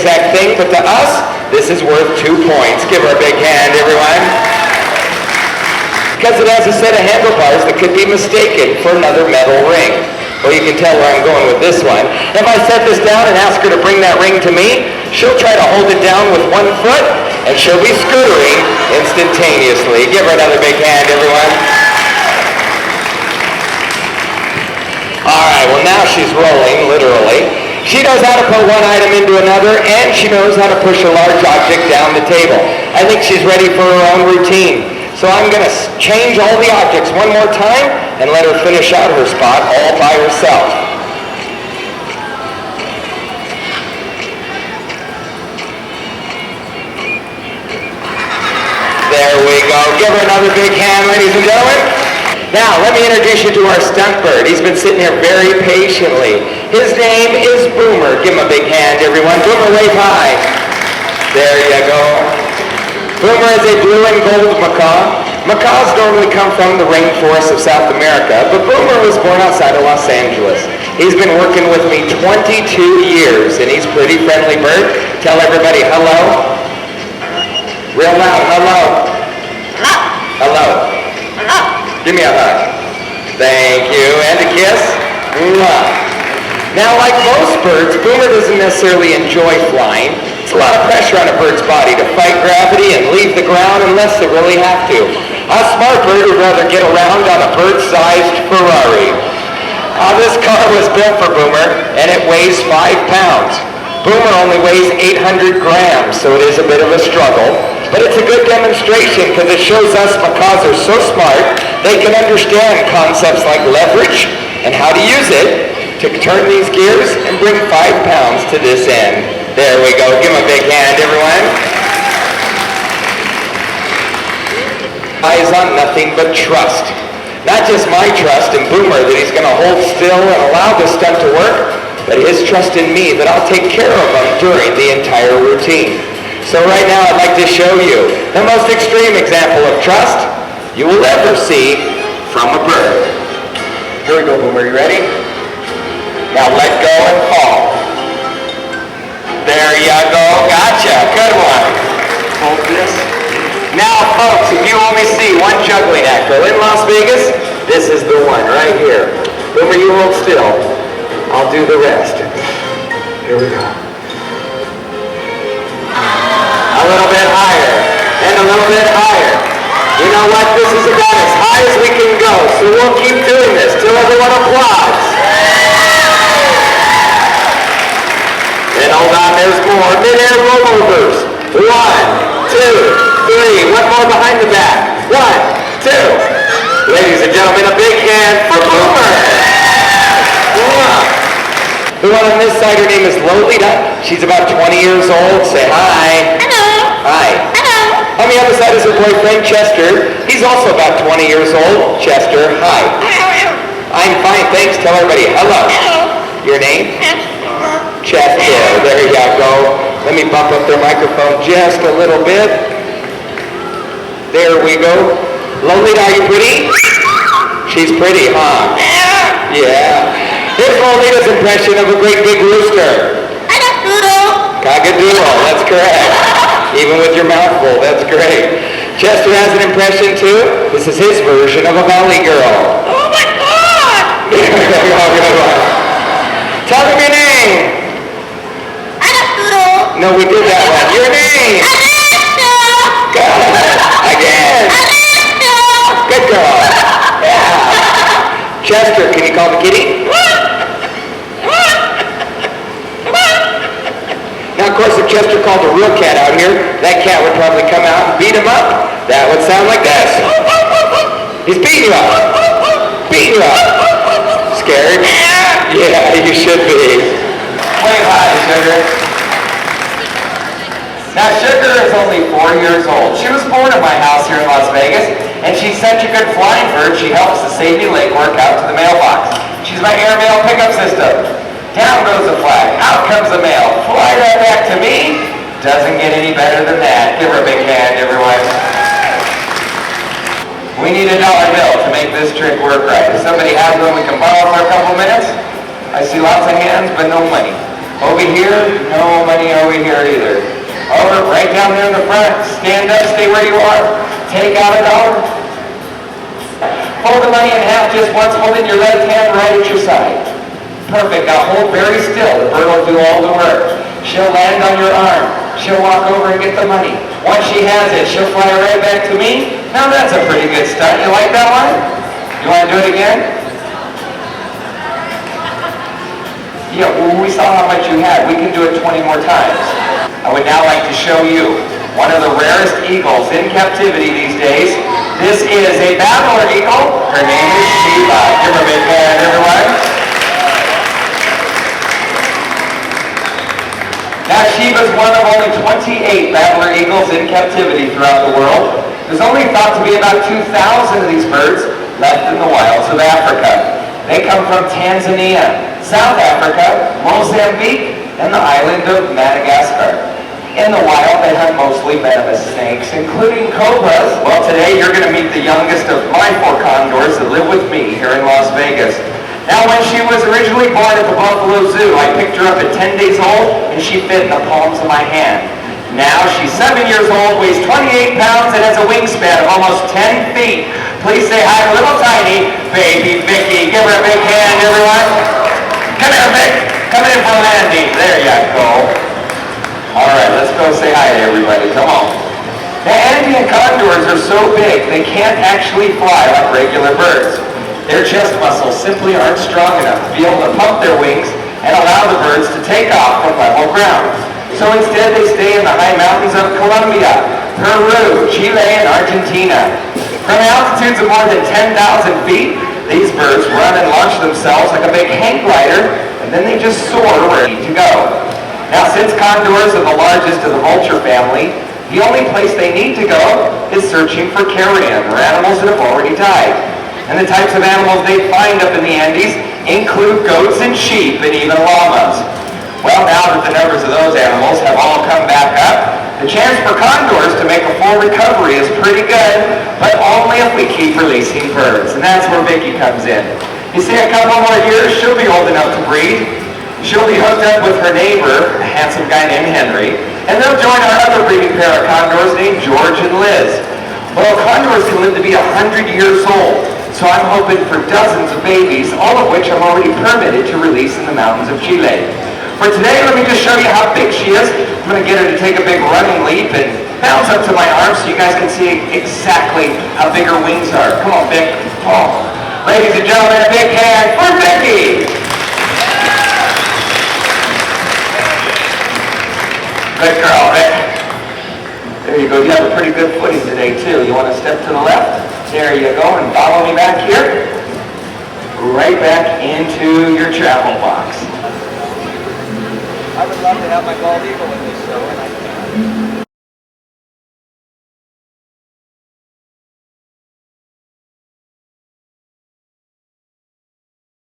exact thing, but to us, this is worth 2 points. Give her a big hand, everyone. Because it has a set of handlebars that could be mistaken for another metal ring. Well, you can tell where I'm going with this one. If I set this down and ask her to bring that ring to me, she'll try to hold it down with one foot, and she'll be scootering instantaneously. Give her another big hand, everyone. All right, well now she's rolling, literally. She knows how to put one item into another, and she knows how to push a large object down the table. I think she's ready for her own routine. So I'm going to change all the objects one more time and let her finish out her spot all by herself. There we go. Give her another big hand, ladies and gentlemen. Now, let me introduce you to our stunt bird. He's been sitting here very patiently. His name is Boomer. Give him a big hand, everyone. Boomer, wave high. There you go. Boomer is a blue and gold macaw. Macaws normally come from the rainforests of South America, but Boomer was born outside of Los Angeles. He's been working with me 22 years, and he's a pretty friendly bird. Tell everybody hello. Real loud, hello. Hello. Give me a hug. Thank you, and a kiss. Now, like most birds, Boomer doesn't necessarily enjoy flying. It's a lot of pressure on a bird's body to fight gravity and leave the ground unless they really have to. A smart bird would rather get around on a bird-sized Ferrari. This car was built for Boomer, and it weighs 5 pounds. Boomer only weighs 800 grams, so it is a bit of a struggle. But it's a good demonstration because it shows us macaws are so smart, they can understand concepts like leverage and how to use it to turn these gears and bring 5 pounds to this end. There we go. Give him a big hand, everyone. Eyes on nothing but trust. Not just my trust in Boomer that he's going to hold still and allow this stunt to work, but his trust in me that I'll take care of him during the entire routine. So right now I'd like to show you the most extreme example of trust you will ever see from a bird. Here we go, Boomer. You ready? Now let go and fall. There you go. Gotcha. Good one. Hold this. Now, folks, if you only see one juggling actor in Las Vegas, this is the one right here. Boomer, you hold still. I'll do the rest. Here we go. A little bit higher. And a little bit higher. You know what? This is about as high as we can go, so we'll keep doing this till everyone applauds. And hold on, there's more. Mid-air rollovers. 1, 2, 3. One more behind the back. 1, 2. Ladies and gentlemen, a big hand for Boomer. The one on this side, her name is Lolita. She's about 20 years old. Say hi. Hello. Hi. Hello. On the other side is her boyfriend, Chester. He's also about 20 years old. Chester, hi. Hello. I'm fine, thanks. Tell everybody hello. Hello. Your name? Chester. There you go. Let me bump up their microphone just a little bit. There we go. Lolita, are you pretty? She's pretty, huh? Yeah. Here's Lolita's impression of a great big rooster. Cock-a-doodle, that's correct. Even with your mouth full, that's great. Chester has an impression too. This is his version of a valley girl. Oh my God! Good one. Tell him your name. No, we did that one. Your name. Good. Again. Good girl. Yeah. Chester, can you call the kitty? Now, of course, if Chester called a real cat out here, that cat would probably come out and beat him up. That would sound like this. He's beating you up. Beating you up. Scared? Yeah, you should be. Wave high, Sugar. Now, Sugar is only 4 years old. She was born in my house here in Las Vegas, and she's such a good flying bird, she helps the Sadie Lake work out to the mailbox. She's my airmail pickup system. Down goes the flag, out comes the mail, fly right back to me. Doesn't get any better than that. Give her a big hand, everyone. We need $1 bill to make this trick work right. If somebody has one we can borrow for a couple minutes, I see lots of hands, but no money. Over here, no money over here either. Over, right down there in the front. Stand up, stay where you are. Take out $1. Hold the money in half just once, holding your left hand right at your side. Perfect. Now hold very still. The bird will do all the work. She'll land on your arm. She'll walk over and get the money. Once she has it, she'll fly right back to me. Now that's a pretty good stunt. You like that one? You want to do it again? Yeah, well, we saw how much you had. We can do it 20 more times. I would now like to show you one of the rarest eagles in captivity these days. This is a babbler eagle. Her name is Sheba. Give her a big hand, everyone. Now, Sheba's one of only 28 babbler eagles in captivity throughout the world. There's only thought to be about 2,000 of these birds left in the wilds of Africa. They come from Tanzania, South Africa, Mozambique, and the island of Madagascar. In the wild, they hunt mostly venomous snakes, including cobras. Well, today you're going to meet the youngest of my 4 condors that live with me here in Las Vegas. Now, when she was originally born at the Buffalo Zoo, I picked her up at 10 days old, and she fit in the palms of my hand. Now, she's 7 years old, weighs 28 pounds, and has a wingspan of almost 10 feet. Please say hi to little tiny baby Vicky. Give her a big hand, everyone. Come here, Vic. Come in for landing. There you go. All right, let's go say hi to everybody. Come on. The Andean condors are so big, they can't actually fly like regular birds. Their chest muscles simply aren't strong enough to be able to pump their wings and allow the birds to take off from level ground. So instead, they stay in the high mountains of Colombia, Peru, Chile, and Argentina. From altitudes of more than 10,000 feet, these birds run and launch themselves like a big hang glider, and then they just soar where they need to go. Now, since condors are the largest of the vulture family, the only place they need to go is searching for carrion, or animals that have already died. And the types of animals they find up in the Andes include goats and sheep and even llamas. Well, now that the numbers of those animals have all come back up, the chance for condors to make a full recovery is pretty good, but only if we keep releasing birds. And that's where Vicky comes in. You see, a couple more years, she'll be old enough to breed. She'll be hooked up with her neighbor, a handsome guy named Henry, and they'll join our other breeding pair of condors named George and Liz. Well, condors can live to be 100 years old. So I'm hoping for dozens of babies, all of which I'm already permitted to release in the mountains of Chile. For today, let me just show you how big she is. I'm going to get her to take a big running leap and bounce up to my arm so you guys can see exactly how big her wings are. Come on, Vic. Oh. Ladies and gentlemen, a big hand for Vicky. Good girl, Vic. There you go. You have a pretty good footing today, too. You want to step to the left? There you go, and follow me back here. Right back into your travel box. I would love to have my bald eagle with me, so, and I can't.